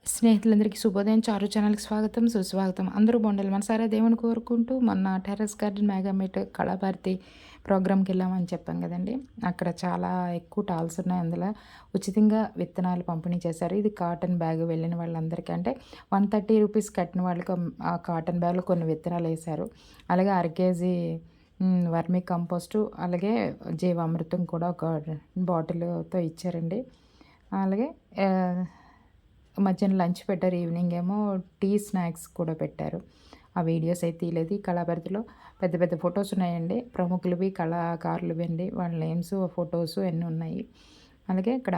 స్నేహితులందరికీ శుభోదయం. చారు ఛానల్‌కి స్వాగతం, సుస్వాగతం. అందరూ బాగుండాలి. మనసారా దేవుని కోరుకుంటూ మొన్న terrace garden mega meet Kalabharati ప్రోగ్రామ్‌కెళ్ళామని చెప్పాం గదండీ! అక్కడ చాలా ఎక్కువ టాల్స్ ఉన్నాయి. అందులో ఉచితంగా విత్తనాలు పంపిణీ చేశారు. ఇది కాటన్ బ్యాగ్ వెళ్ళిన వాళ్ళందరికీ అంటే రూ. 130 కట్టిన వాళ్ళకి ఆ కాటన్ బ్యాగ్‌లో కొన్ని విత్తనాలేశారు. అలాగే అర కేజీ వర్మీ కంపోస్టు, అలాగే జీవామృతం కూడా ఒక బాటిల్‌తో ఇచ్చారండి. అలాగే ఆహ్ మధ్యాహ్నం లంచ్ పెట్టారు. ఈవినింగ్ ఏమో టీ, స్నాక్స్ కూడా పెట్టారు. ఆ వీడియోస్ అయితే తీయలేదు. ఈ కళాభారతిలో పెద్ద పెద్ద ఫోటోస్ ఉన్నాయండి. ప్రముఖులవి, కళాకారులవి అండి. వాళ్ళ నేమ్స్, ఫోటోస్ అన్నీ ఉన్నాయి. అలాగే ఇక్కడ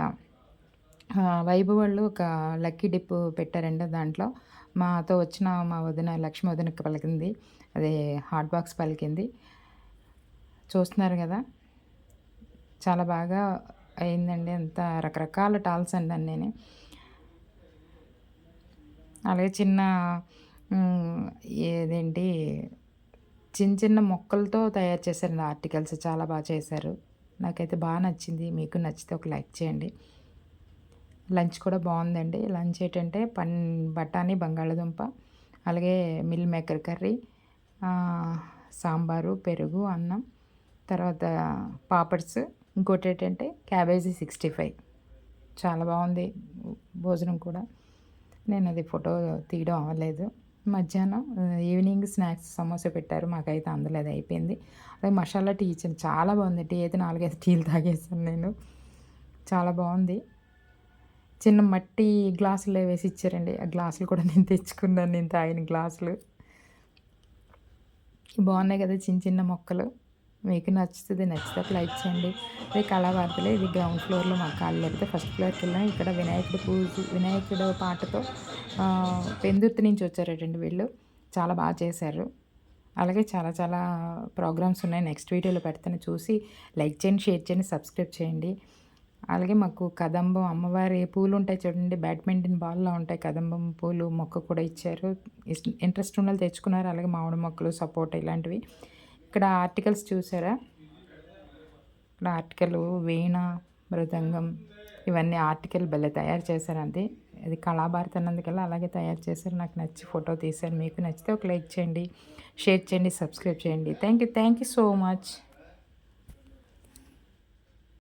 వైభవ్ వాళ్ళు ఒక లక్కీ డిప్ పెట్టారండి. దాంట్లో మాతో వచ్చిన మా వదిన లక్ష్మి వదినకి పలికింది. అదే హాట్ బాక్స్ పలికింది. చూస్తున్నారు గదా! చాలా బాగా అయిందండి. అంతా రకరకాల టాల్స్ అండి అన్నీని. అలాగే చిన్న హ్మ్. ఏదేంటి చిన్న చిన్న మొక్కలతో తయారు చేశారండి ఆర్టికల్స్. చాలా చేశారు. నాకైతే నచ్చింది. మీకు నచ్చితే ఒక లైక్ చేయండి. లంచ్ కూడా బావుందండి. లంచ్ ఏంటంటే బఠానీ, బంగాళాదుంప, అలాగే మిల్ మేకర్ కర్రీ, సాంబారు, పెరుగు, అన్నం, తర్వాత పాపడ్స్, ఇంకోటేంటంటే క్యాబేజీ 65. చాలా బావుంది భోజనం కూడా. నేనది ఫోటో తీయడం అవ్వలేదు. మధ్యాహ్నం ఈవినింగ్ స్నాక్స్ సమోసా పెట్టారు. మాకైతే అందలేదు అయిపోయింది. అలాగే మసాలా టీ ఇచ్చాను. చాలా బాగుంది. టీ అయితే 4, 5 టీలు తాగేసాను నేను. చాలా బావుంది. చిన్న మట్టి గ్లాసుల్లో వేసి ఇచ్చారండి. ఆ గ్లాసులు కూడా నేను తెచ్చుకున్నాను. నేను తాగిన గ్లాసులు. బావున్నాయి కదా! చిన్న చిన్న మొక్కలు. మీకు నచ్చుతది. నచ్చితే ఒక లైక్ చేయండి. అదే కళావార్తలే. ఇది గ్రౌండ్ ఫ్లోర్‌లో మా కాళ్ళు లేకపోతే ఫస్ట్ ఫ్లోర్‌కెళ్ళాం. ఇక్కడ వినాయకుడు పాటతో పెందుర్తి నుంచి వచ్చారటండి వీళ్ళు. చాలా చేశారు. అలాగే చాలా చాలా ప్రోగ్రామ్స్ ఉన్నాయి. నెక్స్ట్ వీడియోలో పెడతాను. చూసి లైక్ చేయండి, షేర్ చేయండి, సబ్స్క్రైబ్ చేయండి. అలాగే మాకు కదంబం అమ్మవారి పూలుంటాయి చూడండి. బ్యాడ్మింటన్ బాల్‌లా ఉంటాయి. కదంబం పూలు మొక్క కూడా ఇచ్చారు. ఇంట్రెస్ట్ ఉన్నోళ్ళు తెచ్చుకున్నారు. అలాగే మామిడి మొక్కలు, సపోటా ఇలాంటివి. ఇక్కడ ఆర్టికల్స్ చూసారా? ఇక్కడ ఆర్టికలు వీణ, మృదంగం ఇవన్నీ ఆర్టికల్ భలే తయారు చేశారండి. ఇది కళాభారతి అన్నందుకల్లా అలాగే తయారు చేశారు. నాకు నచ్చి ఫోటో తీశాను. మీకు నచ్చితే ఒక లైక్ చేయండి, షేర్ చేయండి, సబ్స్క్రైబ్ చేయండి. Thank you so much.